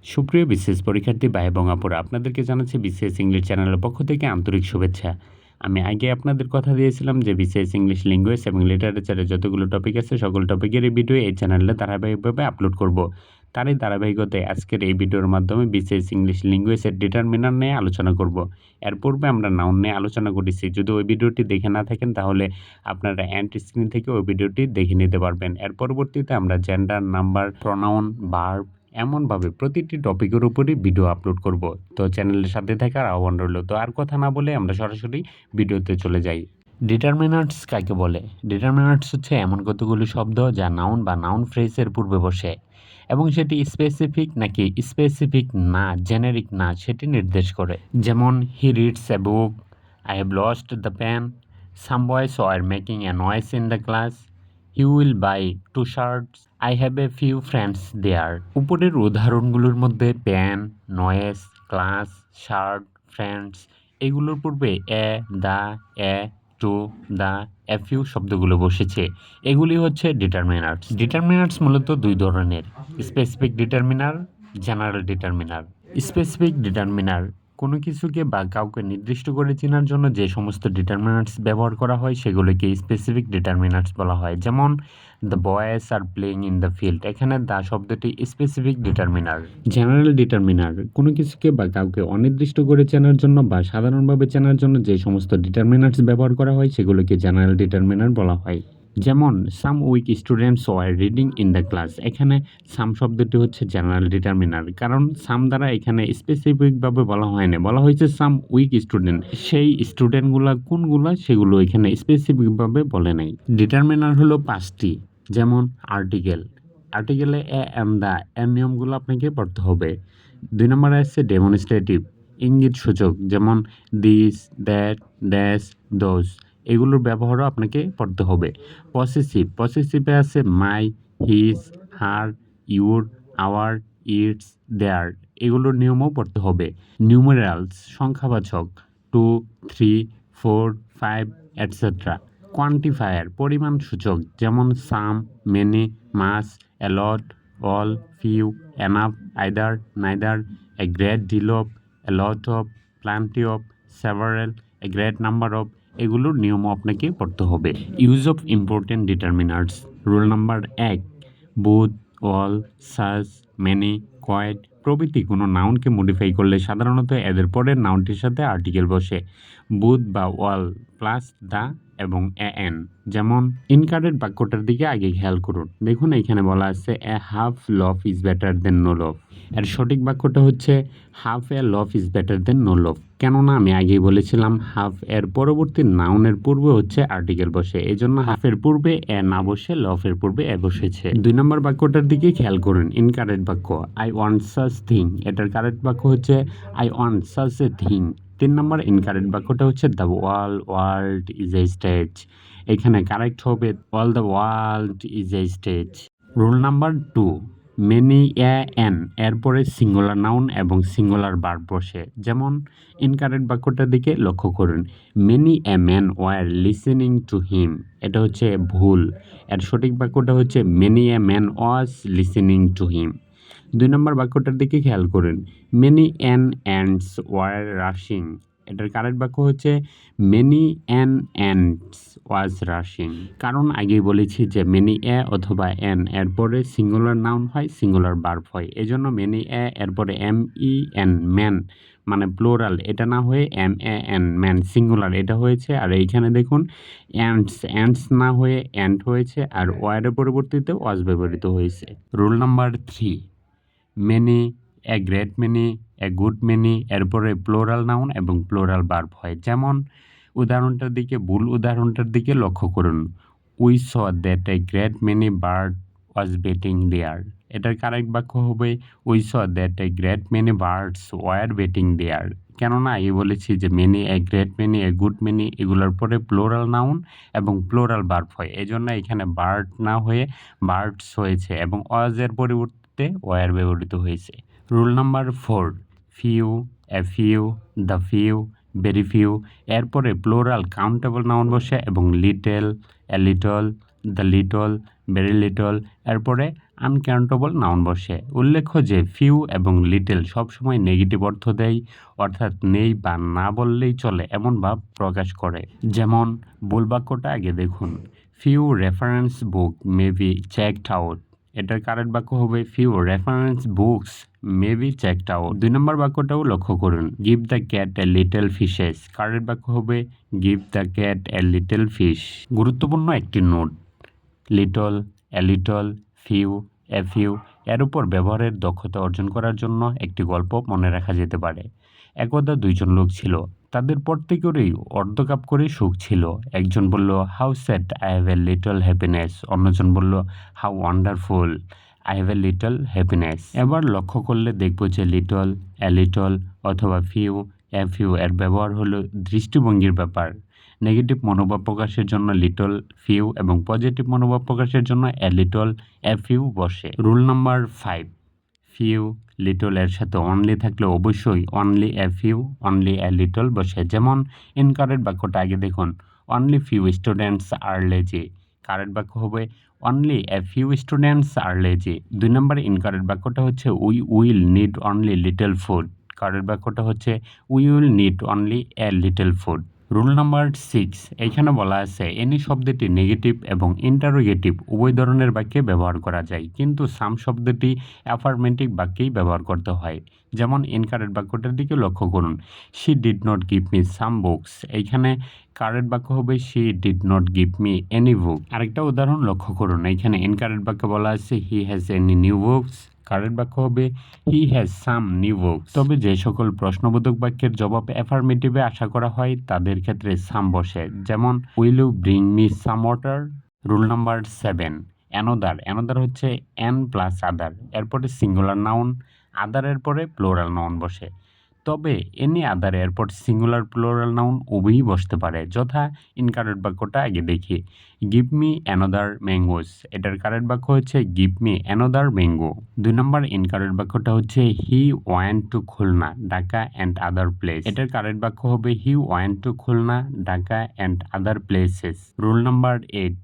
সুপ্রিয় বিসিএস পরীক্ষার্থী ভাই এবং আপুরা, আপনাদেরকে জানাচ্ছি বিসিএস ইংলিশ চ্যানেলের পক্ষ থেকে আন্তরিক শুভেচ্ছা। আমি আগে আপনাদের কথা দিয়েছিলাম যে বিসিএস ইংলিশ ল্যাঙ্গুয়েজ এবং লিটারেচারের যতগুলো টপিক আছে সকল টপিকেরই ভিডিও এই চ্যানেলে ধারাবাহিকভাবে আপলোড করব। তারই ধারাবাহিকতায় আজকের এই ভিডিওর মাধ্যমে বিসিএস ইংলিশ ল্যাঙ্গুয়েজের ডিটারমিনার নিয়ে আলোচনা করব। এর পূর্বে আমরা নাউন নিয়ে আলোচনা করেছি। যদি ওই ভিডিওটি দেখে না থাকেন তাহলে আপনারা এন্ড স্ক্রিন থেকে ওই ভিডিওটি দেখে নিতে পারবেন। এর পরবর্তীতে আমরা জেন্ডার, নাম্বার, প্রোনাউন, ভার্ব এমনভাবে প্রতিটি টপিকের উপরই ভিডিও আপলোড করব। তো চ্যানেলের সাথে থাকার আহ্বান রইল। তো আর কথা না বলে আমরা সরাসরি ভিডিওতে চলে যাই। ডিটারমিনান্টস কাকে বলে? ডিটারমিনান্টস হচ্ছে এমন কতগুলো শব্দ যা নাউন বা নাউন ফ্রেজের পূর্বে বসে এবং সেটি স্পেসিফিক নাকি স্পেসিফিক না, জেনেরিক না সেটি নির্দেশ করে। যেমন he reads a book, I have lost the pen, some boys are making a noise in the class, he will buy 2 shirts, I have a few friends there. উপরের উদাহরণগুলোর মধ্যে pen, noise, class, shirt, friends এগুলোর পূর্বে এ, দা, এ, two, the, a few শব্দগুলো বসেছে। এগুলি হচ্ছে determiners. Determiners মূলত দুই ধরনের: specific determiner, general determiner. Specific determiner কোনো কিছুকে বা কাউকে নির্দিষ্ট করে চেনার জন্য যে সমস্ত ডিটারমিনান্টস ব্যবহার করা হয় সেগুলোকে স্পেসিফিক ডিটারমিনান্টস বলা হয়। যেমন the boys are playing in the field, এখানে দ্য শব্দটি স্পেসিফিক ডিটারমিনার। জেনারেল ডিটারমিনার কোনো কিছুকে বা কাউকে অনির্দিষ্ট করে চেনার জন্য বা সাধারণভাবে চেনার জন্য যে সমস্ত ডিটারমিনান্টস ব্যবহার করা হয় সেগুলোকে জেনারেল ডিটারমিনার বলা হয়। যেমন some weak students were reading in the class, এখানে সাম শব্দটি হচ্ছে জেনারেল ডিটারমিনার, কারণ সাম দ্বারা এখানে স্পেসিফিকভাবে বলা হয়নি, বলা হয়েছে সাম উইক স্টুডেন্ট। সেই স্টুডেন্টগুলা কোনগুলা সেগুলো এখানে স্পেসিফিকভাবে বলে নাই। ডিটারমিনার হলো 5টি। যেমন আর্টিকেল, আর্টিকেলে এ এম দা এর নিয়মগুলো আপনাকে পড়তে হবে। 2 নম্বরে আছে ডেমনস্ট্রেটিভ, ইঙ্গিত সূচক, যেমন দিস, দ্যাট, দ্যাস, দোজ এগুলোর ব্যবহারও আপনাকে পড়তে হবে। পসেসিভ, পসেসিভে আছে my, his, her, your, our, its, their এগুলোর নিয়মও পড়তে হবে। Numerals, সংখ্যাবাচক, 2, 3, 4, 5 etcetera. কোয়ান্টিফায়ার, পরিমাণ সূচক, যেমন some, many, much, a lot, all, few, enough, either, neither, a great deal of, a lot of, plenty of, several, a great number of এগুলোর নিয়মও আপনাকে পড়তে হবে। Use of important determiners. Rule number 1, both, all, such, many, quite প্রভৃতি কোনো নাউনকে modify করলে সাধারণত এদের পরের নাউনটির সাথে আর্টিকেল বসে। বোথ বা অল প্লাস দ্য এবং এ এন। যেমন ইনকারেক্ট বাক্যটার দিকে আগে খেয়াল করুন। দেখুন এখানে বলা আছে a half love is better than no love. এর সঠিক বাক্যটা হচ্ছে half a love is better than no love. কেননা আমি আগেই বলেছিলাম হাফ এর পরবর্তী নাউনের পূর্বে হচ্ছে আর্টিকেল বসে, এই জন্য হাফের পূর্বে এ না বসে লভের পূর্বে এ বসেছে। 2 নম্বর বাক্যটার দিকে খেয়াল করুন। ইনকারেক্ট বাক্য আই ওয়ান্ট সাচ থিং, এটার কারেক্ট বাক্য হচ্ছে I want such a thing. 3 number incorrect বাক্যটা হচ্ছে the world is a stage, এখানে কারেক্ট হবে all the world is a stage. Rule number 2, many a an এরপরে সিঙ্গুলার নাউন এবং singular verb বসে। যেমন ইনকারেক্ট বাক্যটার দিকে লক্ষ্য করুন। Many a man were listening to him, এটা হচ্ছে ভুল। এর সঠিক বাক্যটা হচ্ছে many a man was listening to him. 2 number বাক্যটার দিকে খেয়াল করুন। Many an ants were rushing, এটার কারেক্ট বাক্য হচ্ছে many an ants was rushing. কারণ আগেই বলেছি যে মেনি এ অথবা এন এরপরে সিঙ্গুলার নাউন হয়, সিঙ্গুলার ভার্ব হয়, এজন্য মেনি এ এরপরে এম ই এন ম্যান মানে প্লোরাল, এটা না হয়ে M A N man singular এটা হয়েছে। আর এইখানে দেখুন অ্যান্ডস না হয়ে অ্যান্ড হয়েছে, আর ওয়ারের পরিবর্তিতে ওয়াজ ব্যবহৃত হয়েছে। Rule number 3, many, a great many, a good many এরপরে প্লোরাল নাউন এবং প্লোরাল ভার্ব হয়। যেমন ভুল উদাহরণটার দিকে লক্ষ্য করুন। We saw that a great many bird was betting there, এটার কারেক্ট বাক্য হবে we saw that a great many birds were betting there. কেননা এই বলেছি যে many, a great many, a good many এগুলোর পরে প্লোরাল নাউন এবং প্লোরাল ভার্ব হয়, এই জন্য এখানে বার্ড না হয়ে বার্ডস হয়েছে এবং ওয়াজের পরিবর্তে ওয়ার ব্যবহৃত হয়েছে। Rule number 4, few, a few, the few, very few এরপরে প্লোরাল কাউন্টেবল নাউন বসে এবং little, a little, the little, very little, এরপরে আনকাউন্টেবল নাউন বসে। উল্লেখ্য যে ফিউ এবং লিটল সবসময় নেগেটিভ অর্থ দেয়, অর্থাৎ নেই বা না বললেই চলে এমন ভাব প্রকাশ করে। যেমন ভুল বাক্যটা আগে দেখুন, few reference book may be checked out. এটার কারেক্ট বাক্য হবে few reference books may be checked out. 2 নম্বর বাক্যটাও লক্ষ্য করুন, give the cat a little fishes. Correct বাক্য হবে give the cat a little fish. গুরুত্বপূর্ণ একটি note, little, a little, few, a few এর উপর ব্যবহারের দক্ষতা অর্জন করার জন্য একটি গল্প মনে রাখা যেতে পারে। একদা দুইজন লোক ছিল, তাদের প্রত্যেকেরই অর্ধকাপ করে সুখ ছিল। একজন বলল, how sad I have a little happiness. অন্যজন বলল, how wonderful I have a little happiness. এবার লক্ষ্য করলে দেখব যে লিটল, এ লিটল অথবা ফিউ, এ ফিউ এর ব্যবহার হলো দৃষ্টিভঙ্গির ব্যাপার। নেগেটিভ মনোভাব প্রকাশের জন্য লিটল, ফিউ এবং পজিটিভ মনোভাব প্রকাশের জন্য এ লিটল, এ ফিউ বসে। রুল নাম্বার 5, ফিউ, লিটল এর সাথে অনলি থাকলে অবশ্যই only a few, only a little বসে। যেমন ইনকারেক্ট বাক্যটা আগে দেখুন, only few students are lazy. Correct বাক্য হবে only a few students are lazy. 2 নম্বরে ইনকারেক্ট বাক্যটা হচ্ছে we will need only little food. Correct বাক্যটা হচ্ছে we will need only a little food. Rule number 6, এইখানে বলা আছে এনি শব্দটি নেগেটিভ এবং ইন্টারোগেটিভ উভয় ধরনের বাক্যে ব্যবহার করা যায়, কিন্তু সাম শব্দটি অ্যাফার্মেটিভ বাক্যেই ব্যবহার করতে হয়। যেমন ইনকারেক্ট বাক্যটার দিকে লক্ষ্য করুন, she did not give me some books. এইখানে কারেক্ট বাক্য হবে she did not give me any বুক। আরেকটা উদাহরণ লক্ষ্য করুন, এইখানে ইনকারেক্ট বাক্য বলা আছে he has any new books. Correct বাক্য হবে he has some new books. তবে যে সকল প্রশ্নবোধক বাক্যের জবাব অ্যাফার্মেটিভে আশা করা হয় তাদের ক্ষেত্রে সাম বসে। যেমন will you bring me some water. Rule number 7, another. Another হচ্ছে এন প্লাস আদার, এরপরে সিঙ্গুলার নাউন, আদারের পরে প্লোরাল নাউন বসে। তবে এনি আদার এরপর সিঙ্গুলার প্লোরাল নাউন উভয়ই বসতে পারে। যথা ইনকারেক্ট বাক্যটা আগে দেখি, গিভ মি অ্যানোদার ম্যাঙ্গোস। এটার কারেক্ট বাক্য হচ্ছে গিভ মি অ্যানোদার ম্যাঙ্গো। 2 নম্বর ইনকারেক্ট বাক্যটা হচ্ছে he want to Khulna Dhaka and other place. এটার কারেক্ট বাক্য হবে he want to Khulna Dhaka and other places. Rule number 8,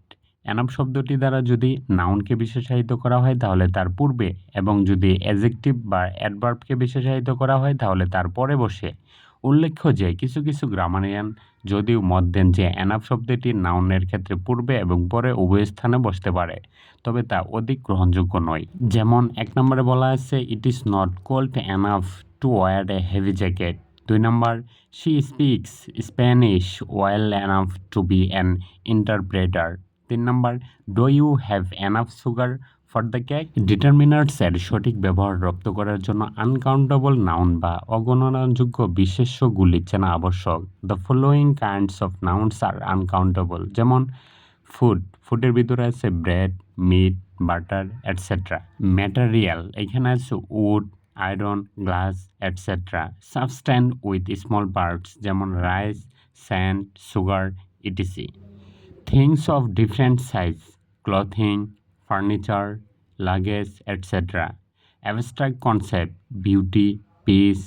enough শব্দটি দ্বারা যদি নাউনকে বিশেষায়িত করা হয় তাহলে তার পূর্বে, এবং যদি অ্যাডজেক্টিভ বা অ্যাডভার্বকে বিশেষায়িত করা হয় তাহলে তার পরে বসে। উল্লেখ্য যে কিছু কিছু গ্রামারিয়ান যদিও মত দেন যে অ্যানাফ শব্দটি নাউনের ক্ষেত্রে পূর্বে এবং পরে উভয় স্থানে বসতে পারে, তবে তা অধিক গ্রহণযোগ্য নয়। যেমন 1 নম্বরে বলা আছে it is not cold enough to wear a heavy jacket. 2 number, she speaks Spanish well enough to be an interpreter. 3 number, do you have enough sugar for the cake. ডিটারমিনার্সের সঠিক ব্যবহার রপ্ত করার জন্য আনকাউন্টেবল নাউন বা অগণনাযোগ্য বিশেষ্যগুলি চেনা আবশ্যক। The following kinds of nouns are uncountable. যেমন ফুড, ফুডের ভিতরে আছে bread, meat, butter etcetera. Material, এখানে আছে wood, iron, glass etcetera. Substance with small parts, যেমন rice, sand, sugar etc. Things of different size, clothing, furniture, luggage etcetera. Abstract concept, beauty, peace,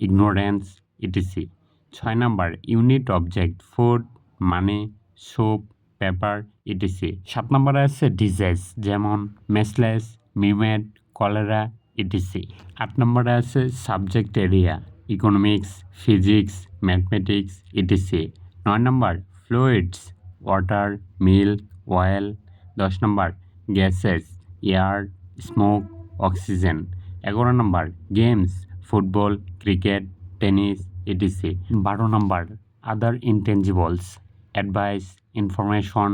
ignorance etc. 6 number, unit object, food, money, soap, paper etc. 7 নম্বরে আছে disease, যেমন মেসলেস, মিমেট, cholera etc. 8 নম্বরে আছে subject area, economics, physics, mathematics etc. 9 number, fluids, water, milk, oil. 10 number, gases, air, smoke, oxygen. 11 number, games, football, cricket, tennis etc. 12 number, other intangibles, advice, information,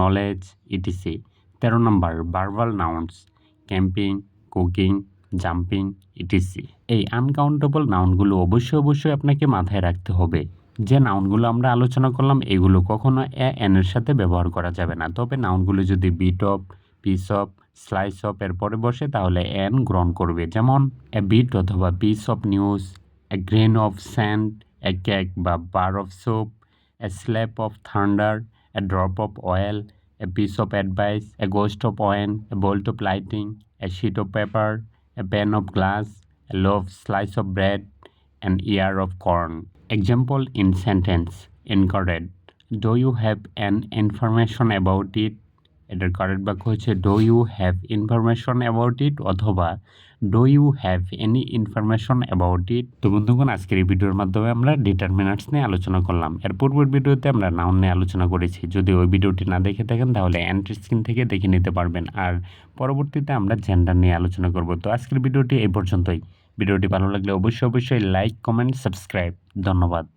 knowledge etc. 13 number, verbal nouns, camping, cooking, jumping etc. এই uncountable নাউনগুলো অবশ্যই আপনাকে মাথায় রাখতে হবে। যে নাউনগুলো আমরা আলোচনা করলাম এগুলো কখনো এন এর সাথে ব্যবহার করা যাবে না। তবে নাউনগুলো যদি bit of, piece of, slice of এর পরে বসে তাহলে এন গ্রহণ করবে। যেমন এ বিট অথবা piece of news, a grain of sand, a cake বা bar of soap, a slap of thunder, a drop of oil, a piece of advice, a ghost of wine, a bolt of lighting, a sheet of paper, a pan of glass, a loaf slice of bread, an ear of corn. Example in sentence, incorrect. Do you have an information about it? এটার correct বাক্য হচ্ছে do you have information about it অথবা do you have any information about it. তো বন্ধুগণ, আজকের এই ভিডিওর মাধ্যমে আমরা ডিটারমিনার্স নিয়ে আলোচনা করলাম। এর পূর্বের ভিডিওতে আমরা নাউন নিয়ে আলোচনা করেছি। যদি ওই ভিডিওটি না দেখে থাকেন তাহলে এন্ড স্ক্রিন থেকে দেখে নিতে পারবেন। আর পরবর্তীতে আমরা জেন্ডার নিয়ে আলোচনা করব। তো আজকের ভিডিওটি এই পর্যন্তই। ভিডিওটি ভালো লাগলে অবশ্যই লাইক, কমেন্ট, সাবস্ক্রাইব। ধন্যবাদ।